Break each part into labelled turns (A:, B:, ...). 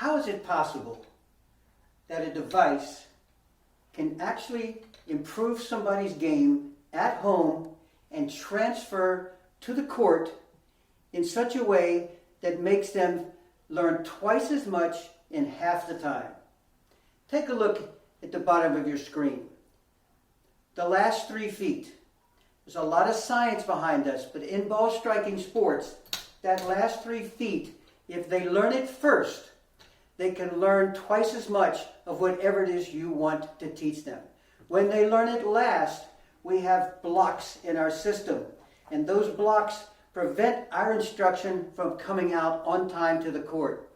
A: How is it possible that a device can actually improve somebody's game at home and transfer to the court in such a way that makes them learn twice as much in half the time? Take a look at the bottom of your screen. The last 3 feet. There's a lot of science behind us, but in ball striking sports, that last 3 feet, if they learn it first, they can learn twice as much of whatever it is you want to teach them. When they learn it last, we have blocks in our system, and those blocks prevent our instruction from coming out on time to the court.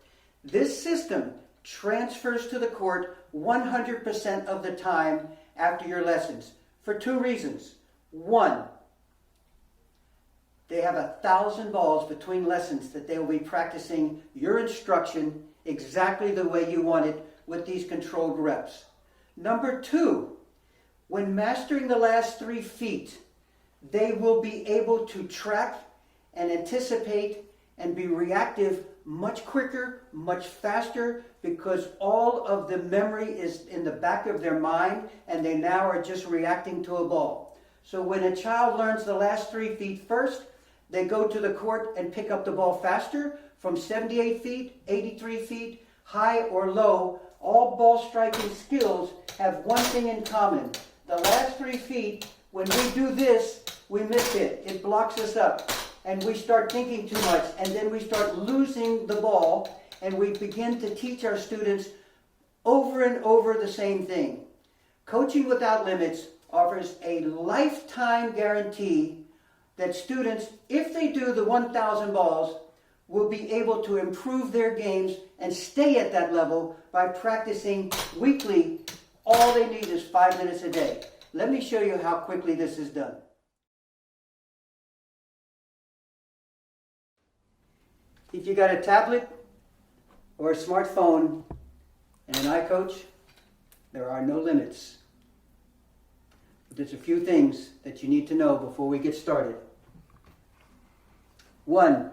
A: This system transfers to the court 100% of the time after your lessons for 2 reasons. 1, they have 1,000 balls between lessons that they will be practicing your instruction exactly the way you want it with these controlled reps. Number 2, when mastering the last 3 feet, they will be able to track and anticipate and be reactive much quicker, much faster, because all of the memory is in the back of their mind and they now are just reacting to a ball. So when a child learns the last 3 feet first, they go to the court and pick up the ball faster from 78 feet, 83 feet, high or low. All ball striking skills have one thing in common. The last 3 feet, when we do this, we miss it. It blocks us up. And we start thinking too much. And then we start losing the ball. And we begin to teach our students over and over the same thing. Coaching Without Limits offers a lifetime guarantee that students, if they do the 1,000 balls, will be able to improve their games and stay at that level by practicing weekly. All they need is 5 minutes a day. Let me show you how quickly this is done. If you got a tablet or a smartphone and an iCoach, there are no limits. But there's a few things that you need to know before we get started. 1,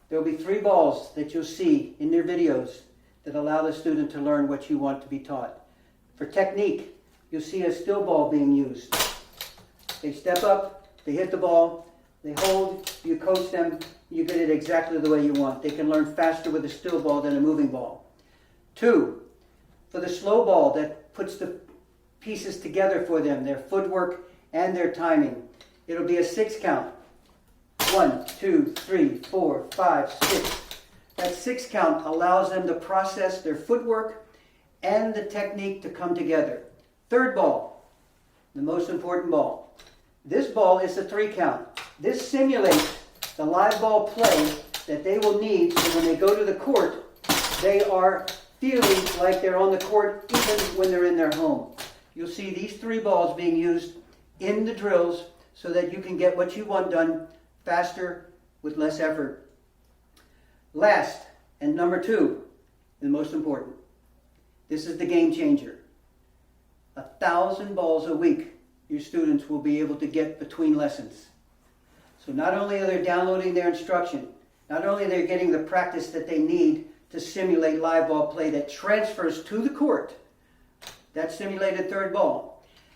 A: there will be 3 balls that you'll see in their videos that allow the student to learn what you want to be taught. For technique, you'll see a still ball being used. They step up, they hit the ball, they hold, you coach them, you get it exactly the way you want. They can learn faster with a still ball than a moving ball. 2, for the slow ball that puts the pieces together for them, their footwork and their timing. It'll be a 6 count. 1, 2, 3, 4, 5, 6. That 6 count allows them to process their footwork and the technique to come together. 3rd ball, the most important ball. This ball is a 3 count. This simulates the live ball play that they will need so when they go to the court, they are feeling like they're on the court even when they're in their home. You'll see these 3 balls being used in the drills so that you can get what you want done faster with less effort. Last, and number 2, the most important. This is the game changer. 1,000 balls a week your students will be able to get between lessons. So not only are they downloading their instruction, not only are they getting the practice that they need to simulate live ball play that transfers to the court, that simulated 3rd ball,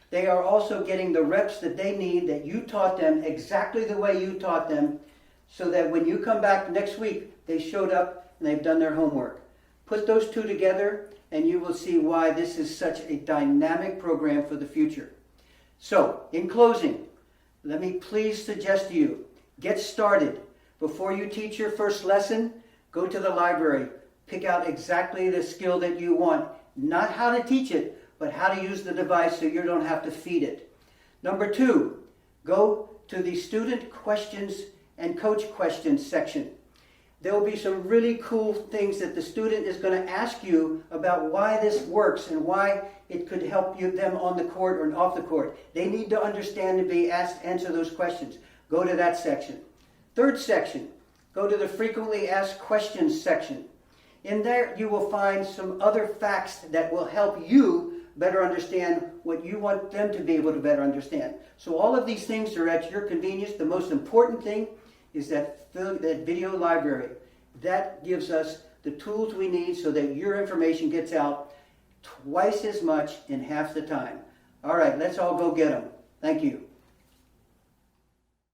A: they are also getting the reps that they need that you taught them exactly the way you taught them so that when you come back next week, they showed up and they've done their homework. Put those 2 together and you will see why this is such a dynamic program for the future. So, in closing, let me please suggest to you, get started. Before you teach your first lesson, go to the library. Pick out exactly the skill that you want. Not how to teach it, but how to use the device so you don't have to feed it. Number 2, go to the student questions and coach questions section. There will be some really cool things that the student is going to ask you about why this works and why it could help them on the court or off the court. They need to understand and be asked to answer those questions. Go to that section. 3rd section, go to the frequently asked questions section. In there you will find some other facts that will help you better understand what you want them to be able to better understand. So all of these things are at your convenience. The most important thing is that video library. That gives us the tools we need so that your information gets out twice as much in half the time. All right, let's all go get them. Thank you.